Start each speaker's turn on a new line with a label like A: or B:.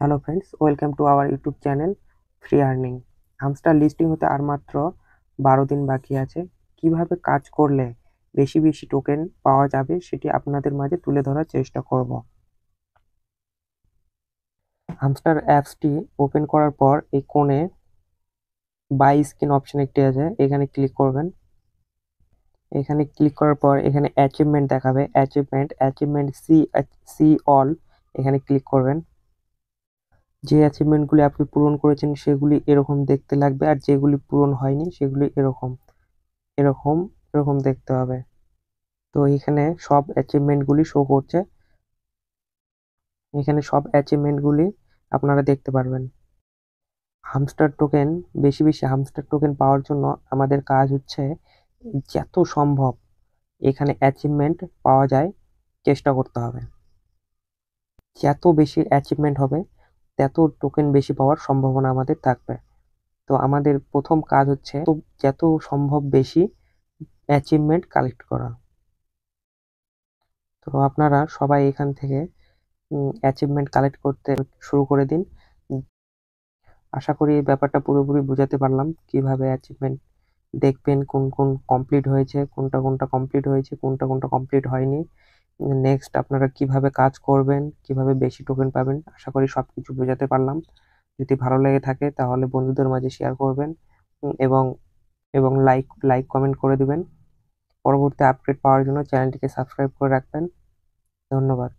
A: Hello friends, welcome to our YouTube channel free earning. Hamster listing হতে আর মাত্র 12 দিন বাকি আছে। কিভাবে কাজ করলে বেশি বেশি টোকেন পাওয়া যাবে সেটি আপনাদের মাঝে তুলে ধরার চেষ্টা করব। হামস্টার অ্যাপসটি ওপেন করার পর এই কোণে বাই স্ক্রিন অপশন একটি আছে, এখানে ক্লিক করবেন। এখানে ক্লিক করার পর এখানে অ্যাচিভমেন্ট দেখাবে, অ্যাচিভমেন্ট সি অল, এখানে ক্লিক করবেন। যে অ্যাচিভমেন্টগুলি আপনি পূরণ করেছেন সেগুলি এরকম দেখতে লাগবে, আর যেগুলি পূরণ হয়নি সেগুলি এরকম এরকম এরকম দেখতে হবে। তো এখানে সব অ্যাচিভমেন্টগুলি শো করছে, এখানে সব অ্যাচিভমেন্টগুলি আপনারা দেখতে পারবেন। হামস্টার টোকেন, বেশি বেশি হামস্টার টোকেন পাওয়ার জন্য আমাদের কাজ হচ্ছে যত সম্ভব এখানে অ্যাচিভমেন্ট পাওয়া যায় চেষ্টা করতে হবে। যত বেশি অ্যাচিভমেন্ট হবে তত টোকেন বেশি পাওয়ার সম্ভাবনা আমাদের থাকবে। তো আমাদের প্রথম কাজ হচ্ছে যত সম্ভব বেশি অ্যাচিভমেন্ট কালেক্ট করা। তো আপনারা সবাই এখান থেকে অ্যাচিভমেন্ট কালেক্ট করতে শুরু করে দিন। আশা করি এই ব্যাপারটা পুরোপুরি বোঝাতে পারলাম, কিভাবে অ্যাচিভমেন্ট দেখবেন, কোন কোন কমপ্লিট হয়েছে, কোনটা কোনটা কমপ্লিট হয়েছে, কোনটা কোনটা কমপ্লিট হয়নি। নেক্সট আপনারা কিভাবে কাজ করবেন, কিভাবে বেশি টোকেন পাবেন, আশা করি সবকিছু বোঝাতে পারলাম। যদি ভালো লেগে থাকে তাহলে বন্ধুদের মাঝে শেয়ার করবেন, এবং এবং লাইক লাইক কমেন্ট করে দিবেন। পরবর্তী আপডেট পাওয়ার জন্য চ্যানেলটিকে সাবস্ক্রাইব করে রাখবেন। ধন্যবাদ।